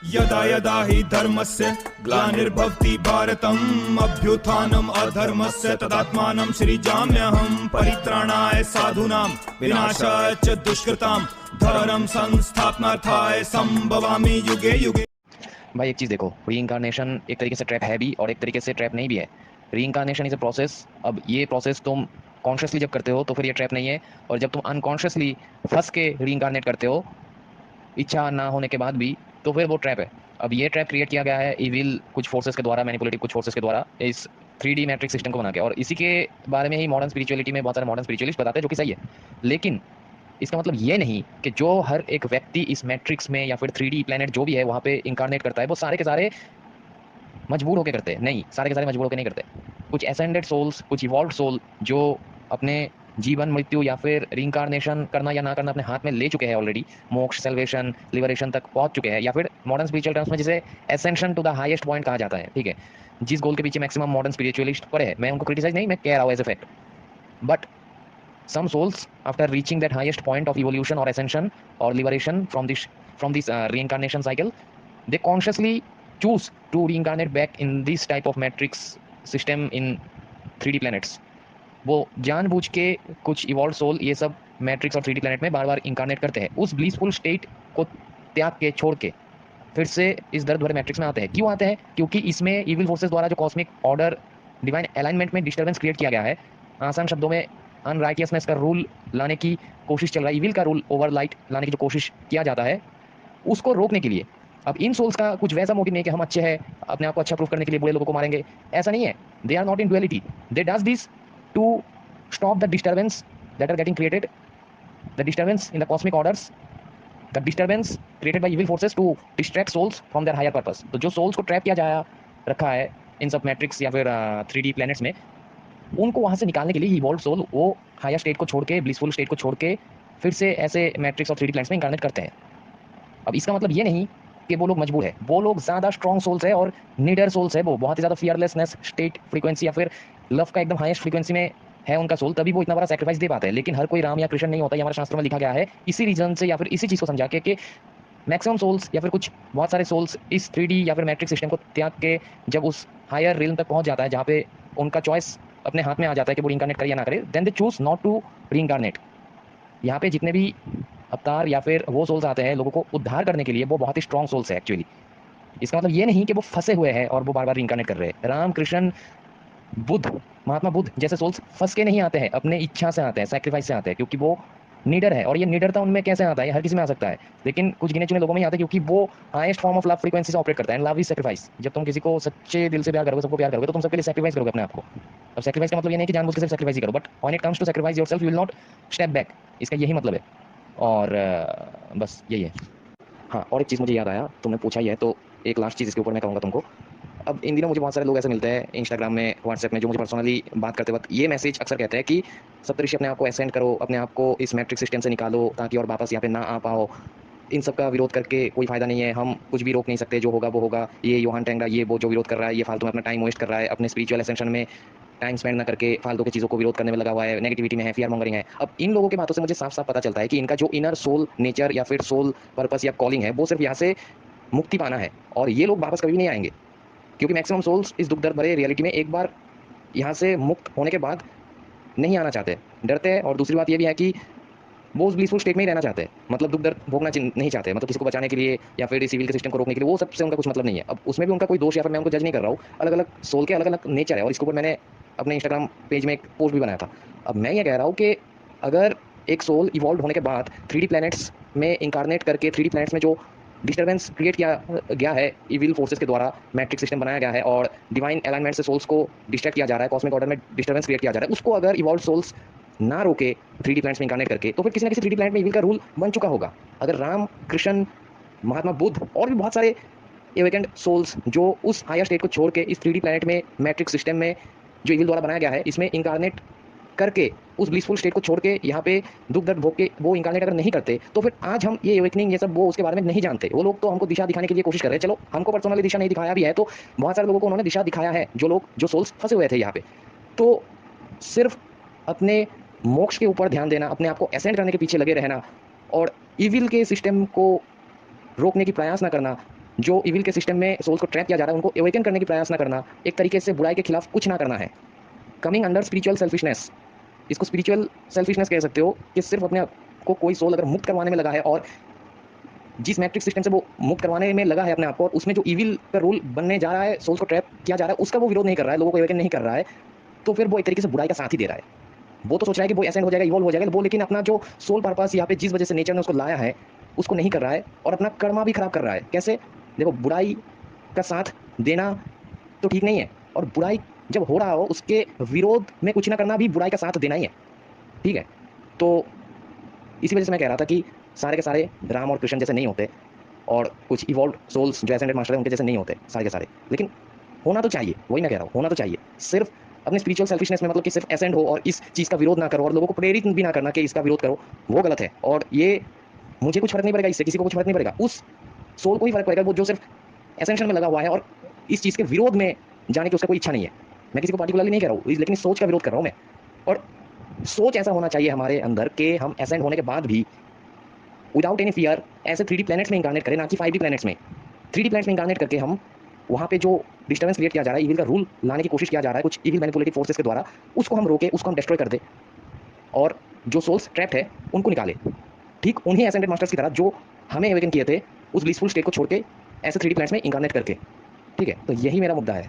यदा यदा हि धर्मस्य ग्लानिर्भवति भारतम् अभ्युत्थानम् अधर्मस्य तदात्मानं सृजाम्यहम् परित्राणाय साधूनां विनाशाय च दुष्कृतां धर्म संस्थापनार्थाय संभवामि युगे युगे। भाई एक चीज़ देखो, रीइंकार्नेशन एक तरीके से ट्रैप है भी और एक तरीके से ट्रैप नहीं भी है। Reincarnation is a process. अब ये प्रोसेस तुम कॉन्शियसली जब करते हो तो फिर ये ट्रैप नहीं है, और जब तुम अनकॉन्शियसली फंस के रीइंकार्नेट करते हो इच्छा ना होने के बाद भी, तो फिर वो ट्रैप है। अब ये ट्रैप क्रिएट किया गया है इविल कुछ फोर्सेस के द्वारा, मैनिपुलेटिव कुछ फोर्सेस के द्वारा, इस 3D मैट्रिक्स सिस्टम को बना के, और इसी के बारे में ही मॉडर्न स्पिरिचुअलिटी में बहुत सारे मॉडर्न स्पिरिचुअलिस्ट बताते हैं, जो कि सही है। लेकिन इसका मतलब ये नहीं कि जो हर एक व्यक्ति इस मैट्रिक्स में या फिर 3D प्लेनेट जो भी है वहाँ पे इंकारनेट करता है वो सारे के सारे मजबूर होकर करते हैं। नहीं, सारे के सारे मजबूर होकर नहीं करते। कुछ एसेंडेड सोल्स, कुछ इवॉल्व सोल जो अपने जीवन मृत्यु या फिर रीइंकार्नेशन करना या ना करना अपने हाथ में ले चुके हैं ऑलरेडी, मोक्ष, सेल्वेशन, लिबरेशन तक पहुंच चुके हैं, या फिर मॉडर्न स्पिरिचुअल टर्म्स में जिसे ascension to the highest point कहा जाता है, ठीक है, जिस गोल के पीछे मैक्सिमम मॉडर्न स्पिरिचुअलिस्ट पड़े हैं। मैं उनको क्रिटिसाइज नहीं, मैं कह रहा हूँ as a fact. But some souls after reaching that highest point of evolution or ascension or liberation from this reincarnation cycle, they consciously choose to reincarnate back in this type of matrix system in 3D planets. वो जानबूझ के कुछ evolve soul ये सब matrix और 3D planet में बार बार इंकारनेट करते हैं, उस ब्लीसफुल स्टेट को त्याग के छोड़ के फिर से इस दर्द भरे मैट्रिक्स में आते हैं। क्यों आते हैं? क्योंकि इसमें इविल फोर्सेस द्वारा जो कॉस्मिक ऑर्डर, डिवाइन अलाइनमेंट में डिस्टर्बेंस क्रिएट किया गया है, आसान शब्दों में अनराइटियसनेस का रूल लाने की कोशिश चल रहा है, इविल का रूल ओवर लाइट लाने की जो कोशिश किया जाता है, उसको रोकने के लिए। अब इन सोल्स का कुछ वैसा मोटिव नहीं कि हम अच्छे हैं, अपने आप को अच्छा प्रूफ करने के लिए बुरे लोगों को मारेंगे, ऐसा नहीं है। They are not in duality, they does this to stop the disturbance that are getting created, the disturbance in the cosmic orders, the disturbance created by evil forces to distract souls from their higher purpose. तो जो souls को trap किया जाया रखा है इन सब matrix या फिर 3D प्लैनेट्स में, उनको वहाँ से निकालने के लिए इवॉल्व सोल वो हायर स्टेट को छोड़ के, ब्लिसफुल स्टेट को छोड़ के फिर से ऐसे मैट्रिक्स और 3D प्लैनेट्स में इंकारनेट करते हैं। अब इसका मतलब ये नहीं कि वो लोग मजबूर है, वो लोग ज़्यादा स्ट्रॉन्ग सोल्स है और निडर सोल्स है, वो बहुत ही ज़्यादा फियरलेसनेस स्टेट फ्रीक्वेंसी या फिर लव का एकदम हाईएस्ट फ्रीक्वेंसी में है उनका सोल, तभी वो इतना बड़ा सेक्रीफाइस दे पाते हैं। लेकिन हर कोई राम या कृष्ण नहीं होता, ये हमारे शास्त्रों में लिखा गया है इसी रीजन से या फिर इसी चीज़ को समझा के कि मैक्सिमम सोल्स या फिर कुछ बहुत सारे सोल्स इस 3D या फिर मैट्रिक्स सिस्टम को त्याग के जब उस हायर रियल्म तक पहुंच जाता है जहाँ पे उनका चॉइस अपने हाथ में आ जाता है कि वो रीइंकारनेट करे या ना करे, then they choose not to reincarnate. यहाँ पे जितने भी अवतार या फिर वो सोल्स आते हैं लोगों को उद्धार करने के लिए, वो बहुत ही स्ट्रॉन्ग सोल्स है एक्चुअली। इसका मतलब ये नहीं कि वो फंसे हुए हैं और वो बार बार रीइंकारनेट कर रहे हैं। राम, कृष्ण, बुद्ध, महात्मा बुद्ध जैसे सोल्स फंस के नहीं आते हैं, अपने इच्छा से आते हैं, सैक्रिफाइस से आते हैं, क्योंकि वो नीडर है। और ये निडरता उनमें कैसे आता है? हर किसी में आ सकता है, लेकिन कुछ गिने चुने लोगों में ही आता है, क्योंकि वो highest form of love frequency से ऑपरेट करता है। Love is sacrifice. जब तुम किसी को सच्चे दिल से प्यार करोगे, सबको प्यार करोगे, तो तुम सबके लिए सैक्रिफाइस करोगे अपने आप को। अब सैक्रिफाइस का मतलब ये नहीं कि जानबूझ के सिर्फ सैक्रिफाइस ही करो, but when it comes to sacrifice yourself you will not step back. इसका यही मतलब है, और बस यही है। हाँ, और एक चीज़ मुझे याद आया, तुमने पूछा ही है तो एक लास्ट चीज़ इसके ऊपर मैं कहूँगा तुमको। अब इन दिनों मुझे बहुत सारे लोग ऐसे मिलते हैं इंस्टाग्राम में, व्हाट्सएप में, जो मुझे पर्सनली बात करते वक्त ये मैसेज अक्सर कहते हैं कि सप्तऋषि अपने आप को एसेंड करो, अपने आप को इस मैट्रिक्स सिस्टम से निकालो ताकि और वापस यहाँ पे ना आ पाओ। इन सब का विरोध करके कोई फायदा नहीं है, हम कुछ भी रोक नहीं सकते, जो होगा वो होगा। ये योहान टेंगा ये वो जो विरोध कर रहा है, ये फालतू में अपना टाइम वेस्ट कर रहा है, अपने स्पिरिचुअल एसेंशन में टाइम स्पेंड ना करके फालतू की चीज़ों को विरोध करने में लगा हुआ है, नेगेटिविटी में है, फियर मॉन्गरिंग है। अब इन लोगों की बातों से मुझे साफ साफ पता चलता है कि इनका जो इनर सोल नेचर या फिर सोल पर्पस या कॉलिंग है, वो सिर्फ यहाँ से मुक्ति पाना है, और ये लोग वापस कभी भी नहीं आएंगे। क्योंकि मैक्सिमम सोल्स इस दुख दर्द भरे रियलिटी में एक बार यहाँ से मुक्त होने के बाद नहीं आना चाहते, डरते हैं। और दूसरी बात ये भी है कि वो उस ब्लीसफुल स्टेट में ही रहना चाहते हैं, मतलब दुख दर्द भोगना नहीं चाहते, मतलब किसी को बचाने के लिए या फिर इस सिविल के सिस्टम को रोकने के लिए, वो सबसे उनका कुछ मतलब नहीं है। अब उसमें भी उनका कोई दोष या फिर मैं उनको जज नहीं कर रहा हूँ, अलग अलग सोल के अलग अलग नेचर है, और इसके ऊपर मैंने अपने इंस्टाग्राम पेज में एक पोस्ट भी बनाया था। अब मैं ये कह रहा हूँ कि अगर एक सोल इवॉल्व होने के बाद 3D प्लैनेट्स में इंकारनेट करके 3D प्लैनेट्स में जो डिस्टर्बेंस क्रिएट किया गया है इविल फोर्सेस के द्वारा, मैट्रिक्स सिस्टम बनाया गया है और डिवाइन अलाइनमेंट से सोल्स को डिस्ट्रैक्ट किया जा रहा है, कॉस्मिक ऑर्डर में डिस्टर्बेंस क्रिएट किया जा रहा है, उसको अगर इवॉल्व सोल्स ना रोके 3D प्लैनेट्स में इंकारनेट करके, तो फिर किसी ना किसी 3D प्लैनेट में इविल का रूल बन चुका होगा। अगर राम, कृष्ण, महात्मा बुद्ध और भी बहुत सारे एवेकेंट सोल्स जो उस हायर स्टेट को छोड़ के इस 3D प्लैनेट में मैट्रिक्स सिस्टम में जो इविल द्वारा बनाया गया है इसमें इंकारनेट करके उस ब्लिसफुल स्टेट को छोड़ के यहाँ पे दुख दर्द भोग के वो इंकारनेट अगर नहीं करते, तो फिर आज हम ये अवेकनिंग ये सब वो उसके बारे में नहीं जानते। वो लोग तो हमको दिशा दिखाने के लिए कोशिश कर रहे हैं। चलो, हमको पर्सनली दिशा नहीं दिखाया भी है, तो बहुत सारे लोगों को उन्होंने दिशा दिखाया है, जो लोग जो सोल्स फंसे हुए थे यहाँ पे। तो सिर्फ अपने मोक्ष के ऊपर ध्यान देना, अपने आप को एसेंड करने के पीछे लगे रहना और इविल के सिस्टम को रोकने की प्रयास ना करना, जो इविल के सिस्टम में सोल्स को ट्रैप किया जा रहा है उनको अवेकन करने की प्रयास ना करना, एक तरीके से बुराई के खिलाफ कुछ ना करना है। कमिंग अंडर स्पिरिचुअल सेल्फिशनेस, इसको स्पिरिचुअल सेल्फिशनेस कह सकते हो कि सिर्फ अपने आप को कोई सोल अगर मुक्त करवाने में लगा है और जिस मैट्रिक्स सिस्टम से वो मुक्त करवाने में लगा है अपने आप को, और उसमें जो इविल का रूल बनने जा रहा है, सोल्स को ट्रैप किया जा रहा है, उसका वो विरोध नहीं कर रहा है, लोगों को अवेकन नहीं कर रहा है, तो फिर वो एक तरीके से बुराई का साथ ही दे रहा है। वो तो सोच रहा है कि वो एसेंड हो जाएगा, इवॉल्व हो जाएगा, वो लेकिन अपना जो सोल पर्पस यहाँ पे जिस वजह से नेचर ने उसको लाया है उसको नहीं कर रहा है और अपना कर्मा भी खराब कर रहा है। कैसे? देखो, बुराई का साथ देना तो ठीक नहीं है, और बुराई जब हो रहा हो उसके विरोध में कुछ ना करना भी बुराई का साथ देना ही है। ठीक है, तो इसी वजह से मैं कह रहा था कि सारे के सारे राम और कृष्ण जैसे नहीं होते, और कुछ इवॉल्व सोल्स जो एसेंडेड मास्टर है उनके जैसे नहीं होते सारे के सारे, लेकिन होना तो चाहिए। वही मैं कह रहा हूँ, होना तो चाहिए। सिर्फ अपने स्पिरिचुअल सेल्फिशनेस में, मतलब कि सिर्फ एसेंड हो और इस चीज़ का विरोध ना करो और लोगों को प्रेरित भी ना करना कि इसका विरोध करो, वो गलत है। और ये मुझे कुछ फर्क नहीं पड़ेगा, इससे किसी को कुछ फर्क नहीं पड़ेगा, उस सोल को ही फर्क पड़ेगा वो जो सिर्फ एसेंशन में लगा हुआ है और इस चीज़ के विरोध में जाने की उसका कोई इच्छा नहीं है। मैं किसी को पार्टिकुलरली नहीं कह रहा हूँ, लेकिन इस सोच का विरोध कर रहा हूँ मैं। और सोच ऐसा होना चाहिए हमारे अंदर कि हम एसेंड होने के बाद भी विदाउट एनी फियर ऐसे 3D प्लैनेट्स में इंकारनेट करें, ना कि 5D प्लैनेट्स में। 3D प्लैनेट्स में इंकारनेट करके हम वहाँ पे जो डिस्टर्बेंस क्रिएट किया जा रहा है, इविल का रूल लाने की कोशिश किया जा रहा है कुछ इविल मैनिपुलेटिव फोर्सेस के द्वारा, उसको हम रोके, उसको हम डिस्ट्रॉय कर दे और जो सोल्स ट्रैप्ड है उनको निकाले। ठीक उन्हीं एसेंडेड मास्टर्स की तरह जो हमें अवेकन किए थे उस ब्लिसफुल स्टेट को छोड़ के ऐसे 3D प्लैनेट्स में इंकारनेट करके। ठीक है, तो यही मेरा मुद्दा है।